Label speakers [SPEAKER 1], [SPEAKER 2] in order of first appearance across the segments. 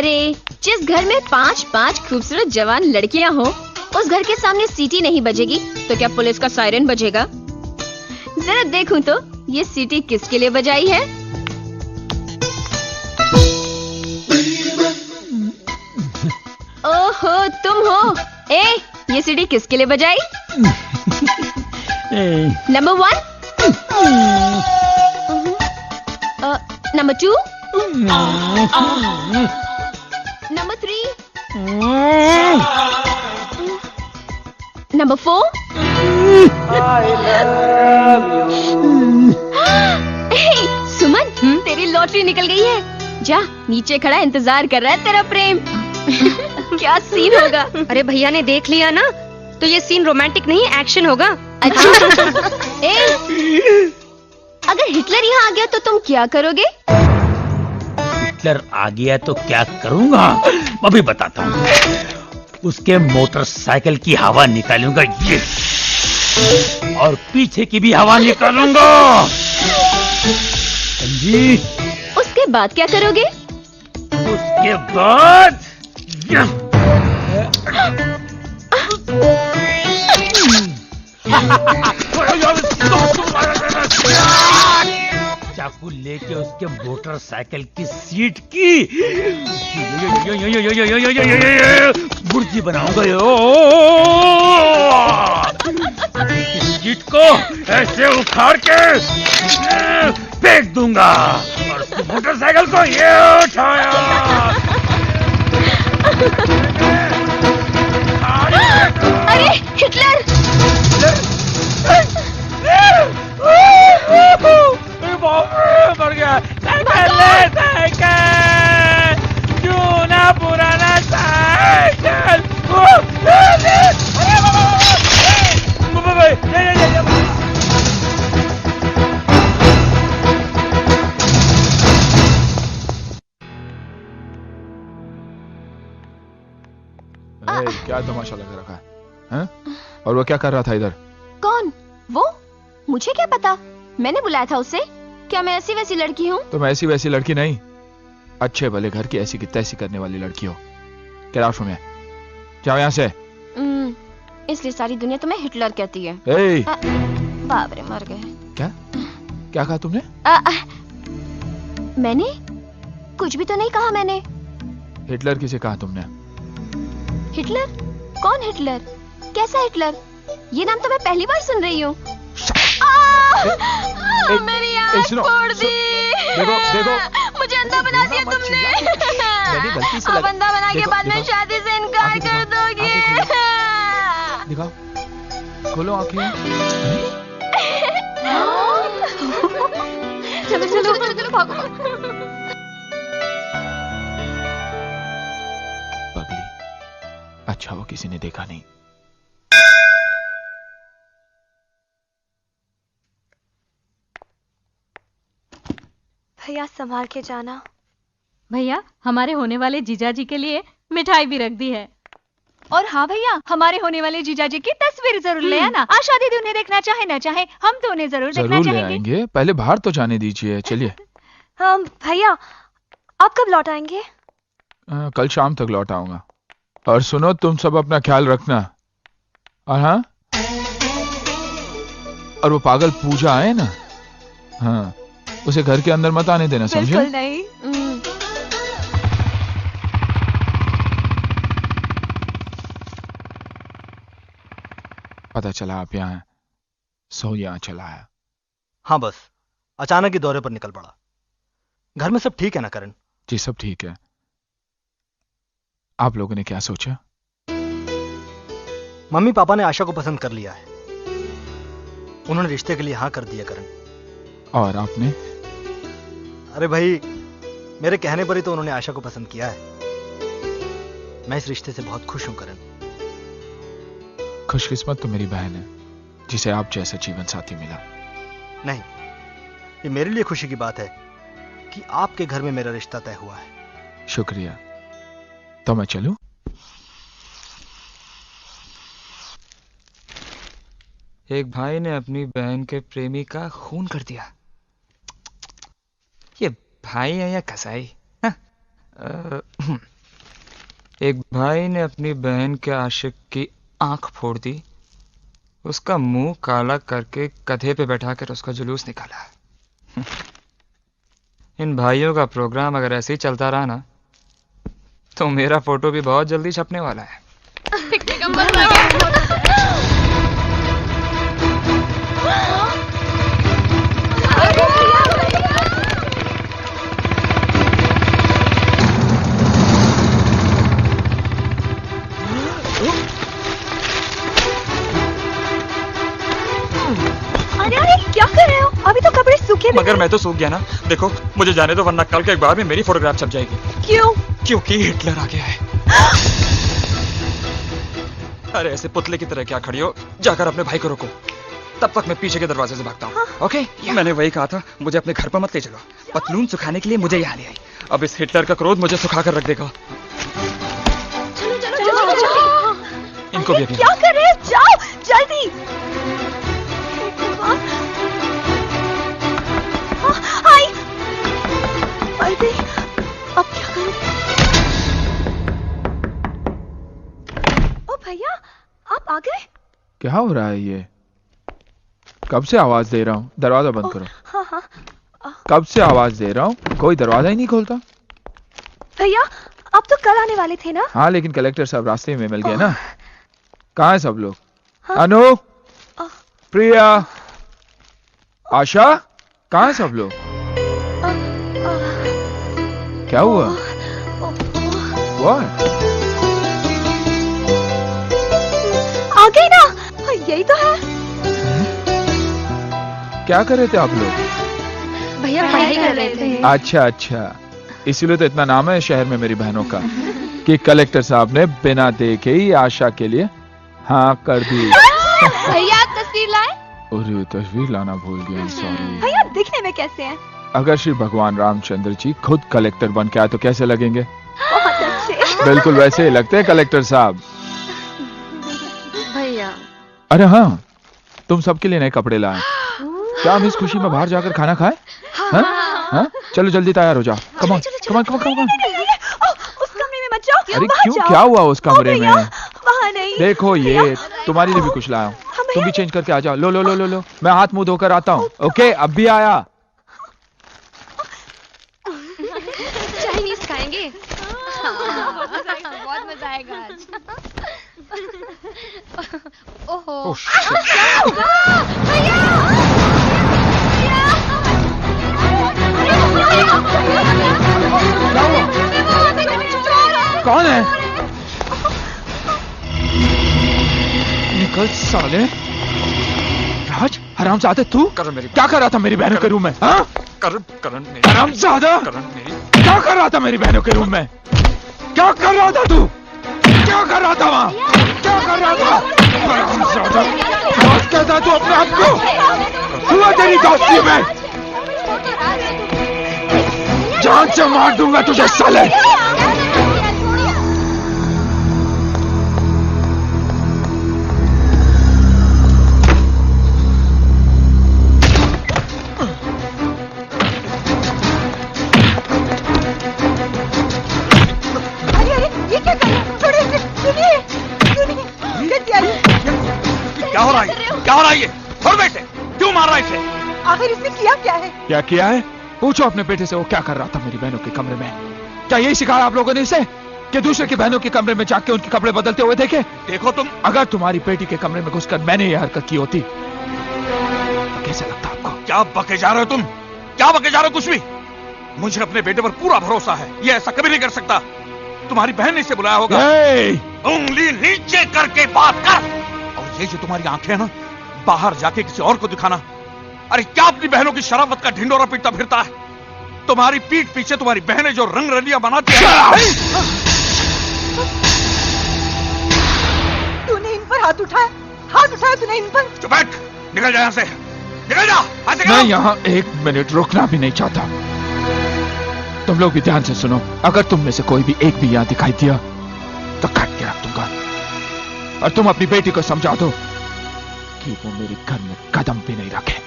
[SPEAKER 1] अरे जिस घर में 5-5 खूबसूरत जवान लड़कियां हो, उस घर के सामने सीटी नहीं बजेगी तो क्या पुलिस का सायरन बजेगा? जरा देखूं तो ये सीटी किसके लिए बजाई है? ओहो तुम हो। ये सीटी किसके लिए बजाई? Number 1, number 2, number 3, number 4। सुमन, तेरी लॉटरी निकल गई है। जा, नीचे खड़ा इंतजार कर रहा है तेरा प्रेम। क्या सीन होगा?
[SPEAKER 2] अरे भैया ने देख लिया ना, तो ये सीन रोमांटिक नहीं एक्शन होगा।
[SPEAKER 1] अच्छा। अगर हिटलर यहाँ आ गया तो तुम क्या करोगे?
[SPEAKER 3] हिटलर आ गया तो क्या करूंगा अभी बताता हूँ। उसके मोटरसाइकिल की हवा निकालूंगा ये, और पीछे की भी हवा निकालूंगा। समझी?
[SPEAKER 1] उसके बाद क्या करोगे?
[SPEAKER 3] उसके बाद चाकू लेके उसके मोटरसाइकिल की सीट की बुर्जी बनाऊंगा। सीट को ऐसे उखाड़ के फेंक दूंगा और उसकी मोटरसाइकिल को ये उठाया।
[SPEAKER 1] अरे हिटलर!
[SPEAKER 3] मर गया। चूना पुराना साइकिल।
[SPEAKER 4] क्या तमाशा लगा रखा है, हैं? और वो क्या कर रहा था इधर?
[SPEAKER 1] कौन? वो? मुझे क्या पता, मैंने बुलाया था उसे। क्या मैं ऐसी वैसी लड़की हूँ?
[SPEAKER 4] तुम ऐसी वैसी लड़की नहीं, अच्छे भले घर की ऐसी की तैसी करने वाली लड़की हो। क्या राशु में जाओ यहाँ से।
[SPEAKER 1] इसलिए सारी दुनिया तुम्हें हिटलर कहती है। बाप रे, मर गए।
[SPEAKER 4] क्या क्या कहा तुमने?
[SPEAKER 1] मैंने कुछ भी तो नहीं कहा। मैंने
[SPEAKER 4] हिटलर किसे कहा तुमने?
[SPEAKER 1] हिटलर? कौन हिटलर? कैसा हिटलर? ये नाम तो मैं पहली बार सुन रही हूँ। मेरी आँख फोड़ दी।
[SPEAKER 4] देखो
[SPEAKER 1] मुझे अंधा बना दिया तुमने। अब अंधा बना के बाद में शादी से इनकार कर दोगे?
[SPEAKER 4] दिखाओ, खोलो आंखें।
[SPEAKER 1] चलो चलो चलो चलो, भागो।
[SPEAKER 4] पगली, अच्छा वो किसी ने देखा नहीं।
[SPEAKER 2] भैया संभाल के जाना।
[SPEAKER 5] भैया, हमारे होने वाले जीजाजी के लिए मिठाई भी रख दी है।
[SPEAKER 6] और हाँ भैया, हमारे होने वाले जीजाजी की तस्वीर जरूर ले आना। आज शादी दी उन्हें देखना चाहे ना चाहे, हम तो उन्हें जरूर देखना चाहेंगे।
[SPEAKER 4] आएंगे, पहले बाहर तो जाने दीजिए। चलिए।
[SPEAKER 2] भैया आप कब लौट आएंगे?
[SPEAKER 4] कल शाम तक लौट आऊंगा। और सुनो, तुम सब अपना ख्याल रखना। और हाँ, और वो पागल पूजा आए ना, हाँ, उसे घर के अंदर मत आने देना, समझे?
[SPEAKER 6] बिल्कुल नहीं।
[SPEAKER 4] पता चला आप यहाँ हैं, सो यहाँ चला आया।
[SPEAKER 7] हाँ बस अचानक ही दौरे पर निकल पड़ा। घर में सब ठीक है ना करण?
[SPEAKER 4] जी सब ठीक है। आप लोगों ने क्या सोचा?
[SPEAKER 7] मम्मी पापा ने आशा को पसंद कर लिया है। उन्होंने रिश्ते के लिए हाँ कर दिया करण।
[SPEAKER 4] और आपने?
[SPEAKER 7] अरे भाई, मेरे कहने पर ही तो उन्होंने आशा को पसंद किया है। मैं इस रिश्ते से बहुत खुश हूं करण।
[SPEAKER 4] खुशकिस्मत तो मेरी बहन है जिसे आप जैसा जीवन साथी मिला।
[SPEAKER 7] नहीं, ये मेरे लिए खुशी की बात है कि आपके घर में मेरा रिश्ता तय हुआ है।
[SPEAKER 4] शुक्रिया। तो मैं चलूं?
[SPEAKER 8] एक भाई ने अपनी बहन के प्रेमी का खून कर दिया। ये भाई है या कसाई? एक भाई ने अपनी बहन के आशिक की आंख फोड़ दी, उसका मुंह काला करके गधे पे बैठा कर उसका जुलूस निकाला। इन भाइयों का प्रोग्राम अगर ऐसे ही चलता रहा ना, तो मेरा फोटो भी बहुत जल्दी छपने वाला है।
[SPEAKER 6] क्या कर रहे हो? अभी तो कपड़े सूखे भी
[SPEAKER 4] मगर मैं तो सूख गया ना। देखो मुझे जाने दो, वरना कल के अखबार में मेरी फोटोग्राफ छप जाएगी।
[SPEAKER 6] क्यों?
[SPEAKER 4] क्योंकि हिटलर आ गया है। अरे ऐसे पुतले की तरह क्या खड़ी हो? जाकर अपने भाई को रोको, तब तक मैं पीछे के दरवाजे से भागता हूँ। ओके? मैंने वही कहा था, मुझे अपने घर पर मत ले चलो। पतलून सुखाने के लिए मुझे यहाँ ले आई। अब इस हिटलर का क्रोध मुझे सुखा कर रख देगा। इनको भी
[SPEAKER 6] क्या कर रहे हो? जाओ जल्दी। अब क्या करूं? ओ भैया, आप आ गए?
[SPEAKER 4] क्या हो रहा है ये? कब से आवाज दे रहा हूँ, दरवाजा बंद करो।
[SPEAKER 6] हाँ हाँ।
[SPEAKER 4] कब से आवाज दे रहा हूँ, कोई दरवाजा ही नहीं खोलता।
[SPEAKER 6] भैया, आप तो कल आने वाले थे ना?
[SPEAKER 4] हाँ, लेकिन कलेक्टर साहब रास्ते में मिल गए ना। कहाँ है सब लोग?
[SPEAKER 6] हाँ?
[SPEAKER 4] अनु, प्रिया, आशा, कहाँ है सब लोग? क्या हुआ? What?
[SPEAKER 6] आ गई ना? यही तो है।
[SPEAKER 4] क्या कर रहे थे आप लोग?
[SPEAKER 2] भैया पढ़ाई कर रहे थे।
[SPEAKER 4] अच्छा अच्छा, इसीलिए तो इतना नाम है शहर में मेरी बहनों का कि कलेक्टर साहब ने बिना देखे ही आशा के लिए हाँ कर दी।
[SPEAKER 1] भैया आप तस्वीर लाए?
[SPEAKER 4] अरे तस्वीर लाना भूल गया, सॉरी।
[SPEAKER 6] भैया दिखने में कैसे हैं?
[SPEAKER 4] अगर श्री भगवान रामचंद्र जी खुद कलेक्टर बन के आए तो कैसे लगेंगे?
[SPEAKER 6] बहुत अच्छे।
[SPEAKER 4] बिल्कुल वैसे ही लगते हैं कलेक्टर साहब।
[SPEAKER 2] भैया
[SPEAKER 4] अरे हाँ, तुम सबके लिए नए कपड़े लाए। क्या हम इस खुशी में बाहर जाकर खाना खाएं? हाँ? हाँ? चलो जल्दी तैयार हो जाओ। Come on, come on, come on, come on.
[SPEAKER 6] उस कमरे में मत जाओ।
[SPEAKER 4] अरे
[SPEAKER 6] वहाँ
[SPEAKER 4] क्यों,
[SPEAKER 6] जाओ।
[SPEAKER 4] क्या हुआ उस कमरे में?
[SPEAKER 6] वहाँ नहीं।
[SPEAKER 4] देखो ये तुम्हारे लिए भी कुछ लाया हूँ, तुम भी चेंज करके आ जाओ। लो लो लो लो लो, मैं हाथ मुंह धोकर आता हूँ। ओके, अब भी आया।
[SPEAKER 2] चाइनीज खाएंगे?
[SPEAKER 1] बहुत मजा आएगा आज। ओहो।
[SPEAKER 4] कौन है? निकल साले। राज, हरामजादे तू करण मेरी क्या कर रहा था मेरी बहनों के रूम में? हाँ?
[SPEAKER 3] करण
[SPEAKER 4] हरामजादा,
[SPEAKER 3] मेरी
[SPEAKER 4] क्या कर रहा था मेरी बहनों के रूम में? क्या कर रहा था तू? क्या कर रहा था वहाँ? क्या कर रहा था? हरामजादा, दोस्त कहता तू अपने आप को? हुआ तेरी दोस्ती में? जान से मार दूंगा तुझे साले।
[SPEAKER 3] क्या हो रहा है? क्या हो रहा है ये? छोड़ दे इसे। क्यों मार रहा है इसे?
[SPEAKER 6] आखिर इसने किया क्या है?
[SPEAKER 4] क्या किया है? पूछो अपने बेटे से वो क्या कर रहा था मेरी बहनों के कमरे में। क्या यही सिखाया आप लोगों ने इसे कि दूसरे की बहनों के कमरे में जाके उनके कपड़े बदलते हुए देखे?
[SPEAKER 3] देखो तुम,
[SPEAKER 4] अगर तुम्हारी बेटी के कमरे में घुसकर मैंने ये हरकत की होती तो कैसा लगता आपको?
[SPEAKER 3] क्या बके जा रहे हो तुम? क्या बके जा रहे हो? कुछ भी। मुझे अपने बेटे पर पूरा भरोसा है, ये ऐसा कभी नहीं कर सकता। तुम्हारी बहन ने इसे बुलाया होगा। उंगली नीचे करके बात कर। और ये जो तुम्हारी आंखें हैं ना, बाहर जाके किसी और को दिखाना। अरे क्या अपनी बहनों की शराफत का ढिंडोरा पीटता फिरता है? तुम्हारी पीठ पीछे तुम्हारी बहनें जो रंग रलियां बनाती हैं।
[SPEAKER 6] तूने इन पर हाथ उठाया? हाथ उठाया तूने इन पर?
[SPEAKER 3] चुप बैठ, निकल जा यहाँ से, निकल जा।
[SPEAKER 4] मैं यहाँ 1 मिनट रुकना भी नहीं चाहता। तुम लोग भी ध्यान से सुनो, अगर तुम में से कोई भी एक भी यहाँ दिखाई दिया तो काट के रख दूंगा। और तुम अपनी बेटी को समझा दो कि वो मेरे घर में कदम भी नहीं रखे।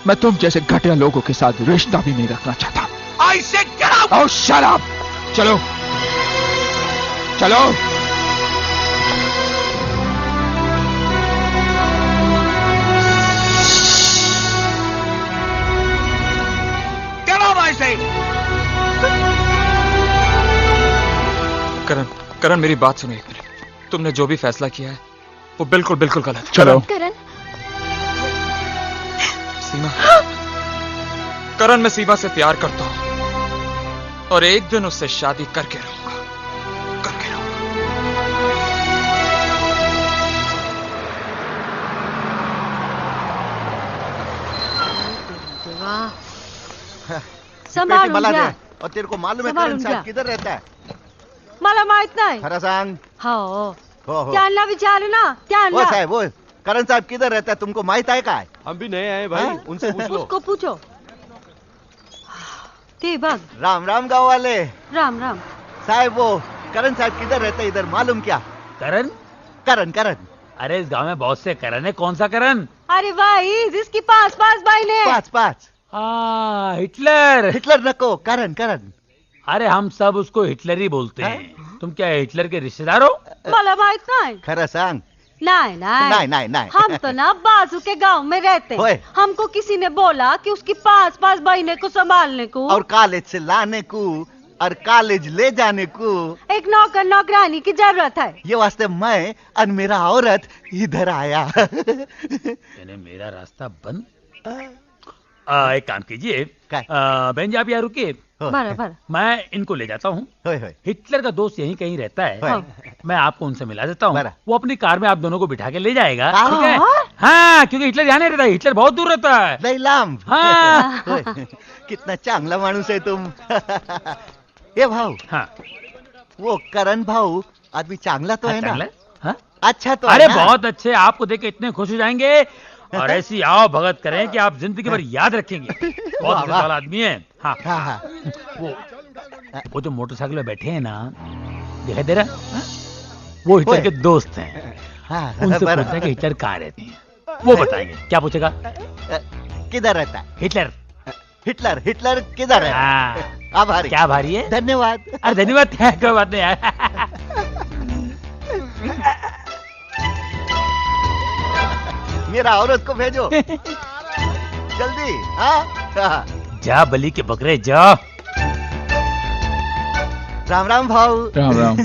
[SPEAKER 4] मैं तुम जैसे घटिया लोगों के साथ रिश्ता भी नहीं रखना चाहता।
[SPEAKER 3] I said get out!
[SPEAKER 4] Oh, shut up! चलो चलो।
[SPEAKER 8] करण, करण मेरी बात सुनो एक मिनट। तुमने जो भी फैसला किया है वो बिल्कुल बिल्कुल गलत है।
[SPEAKER 4] चलो।
[SPEAKER 1] करण,
[SPEAKER 8] सीमा, करण मैं सीमा से प्यार करता हूं और एक दिन उससे शादी करके रहूंगा, करके रहूंगा।
[SPEAKER 9] पेटी मला
[SPEAKER 2] घ्या.
[SPEAKER 9] दे. और तेरे को मालूम है
[SPEAKER 2] संभाळून
[SPEAKER 9] करण
[SPEAKER 2] घ्या.
[SPEAKER 9] साहब किधर रहता है?
[SPEAKER 2] मला माहित नाही.
[SPEAKER 9] खरा सांग.
[SPEAKER 2] हो
[SPEAKER 9] हो.
[SPEAKER 2] त्यांना विचार ना,
[SPEAKER 9] वो
[SPEAKER 2] त्यांना.
[SPEAKER 9] साहब वो करण साहब किधर रहता है तुमको माहित है काय?
[SPEAKER 10] हम भी नए आए भाई,
[SPEAKER 9] हाँ?
[SPEAKER 10] उनसे पूछ लो।
[SPEAKER 2] उसको पूछो. ते बघ.
[SPEAKER 9] राम राम गाँव वाले.
[SPEAKER 2] राम राम.
[SPEAKER 9] साहब वो करण साहब किधर रहता है इधर मालूम क्या?
[SPEAKER 3] करण?
[SPEAKER 9] करण करण.
[SPEAKER 3] अरे इस गांव में बहुत से करण है, कौन सा करण?
[SPEAKER 2] अरे भाई जिसकी पास पास बहिणी.
[SPEAKER 9] पाच पाच.
[SPEAKER 3] हाँ, हिटलर।
[SPEAKER 9] हिटलर नको, करण करण.
[SPEAKER 3] अरे हम सब उसको हिटलर ही बोलते हैं। तुम क्या हिटलर के रिश्तेदार हो?
[SPEAKER 2] मला माहित नाही.
[SPEAKER 9] खरा सांग.
[SPEAKER 2] नहीं
[SPEAKER 9] नहीं नहीं नहीं.
[SPEAKER 2] हम तो ना बाजू के गांव में रहते
[SPEAKER 9] ओए.
[SPEAKER 2] हैं. हमको किसी ने बोला कि उसकी पास पास बहने को संभालने को
[SPEAKER 9] और कॉलेज से लाने को और कॉलेज ले जाने को
[SPEAKER 2] एक नौकर नौकरानी की जरूरत है.
[SPEAKER 9] ये वास्ते मैं और मेरा औरत इधर आया.
[SPEAKER 3] यानी मेरा रास्ता बंद? एक काम कीजिए,
[SPEAKER 9] क्या?
[SPEAKER 3] बहन जी आप यहाँ रुकिए,
[SPEAKER 2] बराबर.
[SPEAKER 3] मैं इनको ले जाता हूँ।
[SPEAKER 9] होय होय.
[SPEAKER 3] हिटलर का दोस्त यहीं कहीं रहता है,
[SPEAKER 9] होय.
[SPEAKER 3] मैं आपको उनसे मिला देता हूँ।
[SPEAKER 9] बरा.
[SPEAKER 3] वो अपनी कार में आप दोनों को बिठा के ले जाएगा,
[SPEAKER 9] हाँ.
[SPEAKER 3] ठीक है? हाँ, क्योंकि हिटलर यहाँ नहीं रहता, हिटलर बहुत दूर रहता है।
[SPEAKER 9] लई लांब.
[SPEAKER 3] हाँ।
[SPEAKER 9] होय. कितना चांगला माणूस है तुम. ये भाऊ,
[SPEAKER 3] हाँ,
[SPEAKER 9] वो करण भाऊ आदमी चांगला तो है ना?
[SPEAKER 3] चांगला? हाँ?
[SPEAKER 9] अच्छा तो
[SPEAKER 3] अरे
[SPEAKER 9] है ना?
[SPEAKER 3] बहुत अच्छे, आपको देख के इतने खुश हो जाएंगे और ऐसी आओ भगत करें कि आप जिंदगी भर याद रखेंगे। बहुत
[SPEAKER 9] वाह,
[SPEAKER 3] अच्छे
[SPEAKER 9] वाह.
[SPEAKER 3] वाला आदमी है। हाँ,
[SPEAKER 9] हाँ हाँ.
[SPEAKER 3] वो जो मोटरसाइकिल में बैठे हैं ना, दिखाई दे रहा? हाँ? वो हिटलर
[SPEAKER 9] ओए.
[SPEAKER 3] के दोस्त हैं।
[SPEAKER 9] हाँ,
[SPEAKER 3] उनसे
[SPEAKER 9] बरा.
[SPEAKER 3] पूछना कि हिटलर कहाँ रहते हैं, वो बताएंगे। क्या पूछेगा?
[SPEAKER 9] किधर रहता है?
[SPEAKER 3] हिटलर।
[SPEAKER 9] हिटलर हिटलर किधर है?
[SPEAKER 3] हाँ,
[SPEAKER 9] आभारी.
[SPEAKER 3] क्या भारी है?
[SPEAKER 9] धन्यवाद.
[SPEAKER 3] अरे धन्यवाद, कोई बात नहीं यार।
[SPEAKER 9] मेरा औरत को भेजो जल्दी. हाँ.
[SPEAKER 3] जा बलि के बकरे जा।
[SPEAKER 9] राम राम भाऊ.
[SPEAKER 4] राम राम.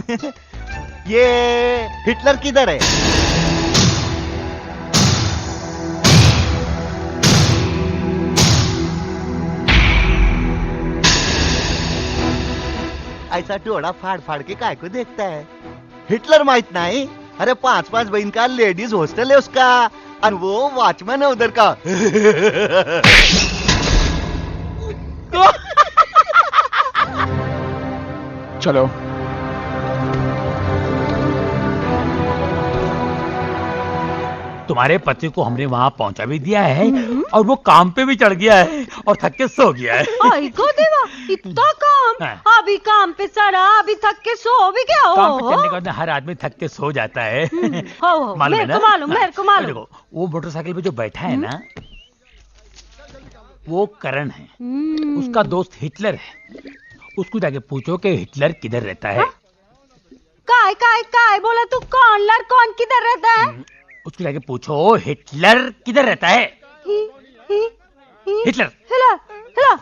[SPEAKER 9] ये हिटलर किधर है? ऐसा डोळा फाड़ फाड़ के काय को देखता है? हिटलर माहित नहीं? अरे 5-5 बहन का लेडीज हॉस्टल है उसका और वो वॉचमैन है उधर का.
[SPEAKER 4] चलो.
[SPEAKER 3] तुम्हारे पति को हमने वहाँ पहुँचा भी दिया है और वो काम पे भी चढ़ गया है और थक के सो गया है।
[SPEAKER 2] आई को देवा, इतना काम.
[SPEAKER 3] हाँ.
[SPEAKER 2] अभी काम पे चढ़ा, अभी थक के सो भी गया.
[SPEAKER 3] काम पे चढ़ने के बाद हर आदमी थक के सो जाता है।
[SPEAKER 2] हो
[SPEAKER 3] मालूम है
[SPEAKER 2] मेरे को
[SPEAKER 3] ना?
[SPEAKER 2] मालूम, मेरे को
[SPEAKER 3] हाँ,
[SPEAKER 2] मालूम.
[SPEAKER 3] देखो वो मोटरसाइकिल पे जो बैठा है ना, वो करण है, उसका दोस्त हिटलर है। उसको जाके पूछो कि हिटलर किधर रहता है।
[SPEAKER 2] काय काय काय बोला तू? कौन लड़ कौन किधर रहता है?
[SPEAKER 3] उसको जाके पूछो हिटलर किधर रहता है। हिटलर।
[SPEAKER 2] हिला हिला.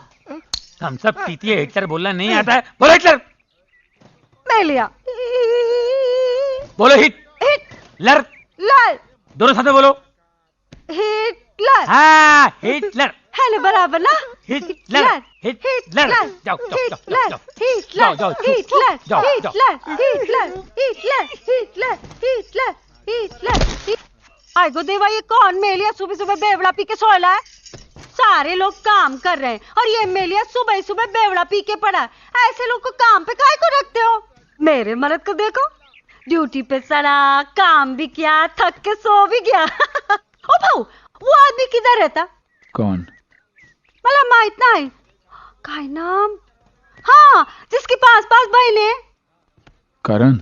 [SPEAKER 3] हम सब पीती है, हिटलर बोलना नहीं आता है। बोलो हिटलर।
[SPEAKER 2] मैं लिया.
[SPEAKER 3] बोलो हिटलर।
[SPEAKER 2] लड़.
[SPEAKER 3] दोनों साथ में बोलो।
[SPEAKER 2] हिटलर.
[SPEAKER 3] हाँ, हिटलर।
[SPEAKER 2] है ना बराबर ना?
[SPEAKER 3] हिटलर। हिटलर। जाओ
[SPEAKER 2] हिटलर.
[SPEAKER 3] जाओ
[SPEAKER 2] हिटलर.
[SPEAKER 3] जाओ
[SPEAKER 2] हिटलर.
[SPEAKER 3] जाओ
[SPEAKER 2] Hitler. Hitler. Hitler. Hitler. Hitler. Hitler. आय गो देवा, ये कौन मेलिया सुबह सुबह बेवड़ा पी के सोया है? सारे लोग काम कर रहे हैं और ये मेलिया सुबह सुबह बेवड़ा पी के पड़ा है. ऐसे लोग को काम पे काहे को रखते हो? मेरे मर्द को देखो, ड्यूटी पे चढ़ा, काम भी किया, थक के सो भी गया. ओ भाऊ, वो आदमी किधर रहता?
[SPEAKER 4] कौन?
[SPEAKER 2] मला माहित नाही. काय नाम? हाँ, जिसकी पास पास बहने.
[SPEAKER 4] करण.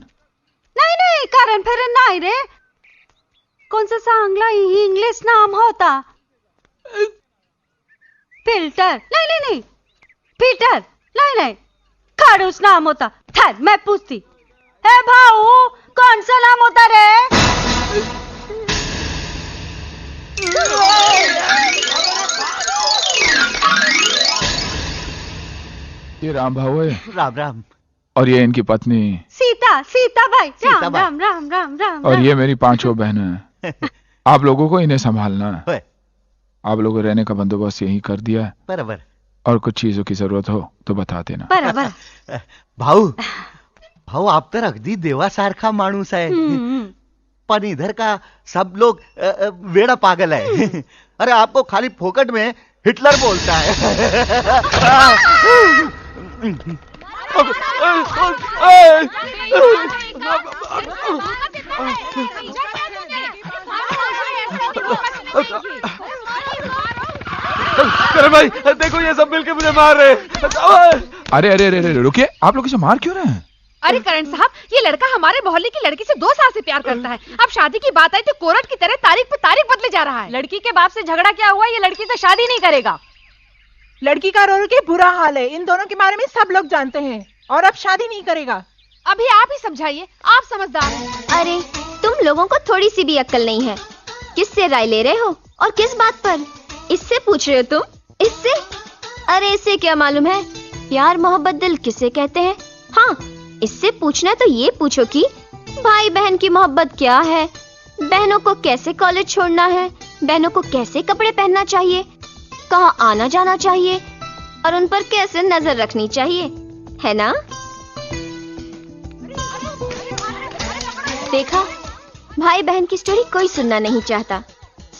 [SPEAKER 2] नहीं नहीं, कारण फिर नाही रे. कौन सा चांगला इंग्लिश नाम होता? फिल्टर. नहीं नहीं नहीं, पीटर. नहीं नहीं, खड़ूस नाम होता। ठहर, मैं पूछती। ए भाऊ, कौन सा नाम होता रे?
[SPEAKER 4] ये राम भाऊ है।
[SPEAKER 9] राम राम।
[SPEAKER 4] और ये इनकी पत्नी
[SPEAKER 2] सीता। सीता भाई।
[SPEAKER 9] सीता भाई।
[SPEAKER 2] राम राम राम राम।
[SPEAKER 4] और ये मेरी 5 बहनें हैं। आप लोगों को इन्हें संभालना है। आप लोगों को रहने का बंदोबस्त यही कर दिया है।
[SPEAKER 9] बराबर।
[SPEAKER 4] और कुछ चीजों की जरूरत हो तो बता देना।
[SPEAKER 2] बराबर।
[SPEAKER 9] भाऊ भाऊ आप तर अगदी देवासारखा माणूस आहे, पण इधर का सब लोग वेड़ा पागल है। अरे आपको खाली फोकट में हिटलर बोलता है।
[SPEAKER 8] अरे भाई देखो ये सब मिलके मुझे मार रहे हैं।
[SPEAKER 4] अरे अरे अरे अरे रुकिए, आप लोग इसे मार क्यों रहे हैं?
[SPEAKER 10] अरे करण साहब, ये लड़का हमारे मोहल्ले की लड़की से 2 साल से प्यार करता है। अब शादी की बात आई तो कोर्ट की तरह तारीख पे तारीख बदले जा रहा है।
[SPEAKER 5] लड़की के बाप से झगड़ा क्या हुआ? ये लड़की से शादी नहीं करेगा।
[SPEAKER 11] लड़की का रो रो के बुरा हाल है, इन दोनों के बारे में सब लोग जानते हैं, और अब शादी नहीं करेगा।
[SPEAKER 10] अभी आप ही समझाइए, आप समझदार हैं।
[SPEAKER 1] अरे तुम लोगों को थोड़ी सी भी अक्ल नहीं है। किससे राय ले रहे हो और किस बात पर? इससे पूछ रहे हो तुम? इससे? अरे इससे क्या मालूम है प्यार मोहब्बत दिल किसे कहते हैं? हाँ, इससे पूछना तो ये पूछो कि भाई बहन की मोहब्बत क्या है, बहनों को कैसे कॉलेज छोड़ना है, बहनों को कैसे कपड़े पहनना चाहिए, कहाँ आना जाना चाहिए और उन पर कैसे नजर रखनी चाहिए, है ना? देखा, भाई बहन की स्टोरी कोई सुनना नहीं चाहता,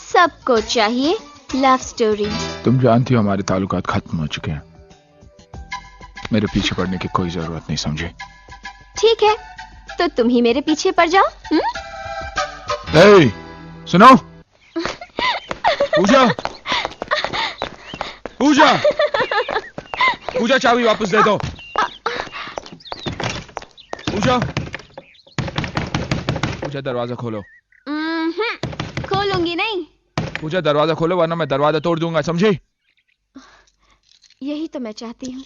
[SPEAKER 1] सबको चाहिए लव स्टोरी।
[SPEAKER 4] तुम जानती हो हमारे ताल्लुकात खत्म हो चुके हैं, मेरे पीछे पड़ने की कोई जरूरत नहीं, समझे?
[SPEAKER 1] ठीक है, तो तुम ही मेरे पीछे पड़ जाओ।
[SPEAKER 4] ए, सुनो। पूजा, पूजा, पूजा चाबी वापस दे दो। पूजा, पूजा दरवाजा खोलो।
[SPEAKER 1] खोलूंगी नहीं।
[SPEAKER 4] पूजा दरवाजा खोलो वरना मैं दरवाजा तोड़ दूंगा, समझी?
[SPEAKER 1] यही तो मैं चाहती हूँ।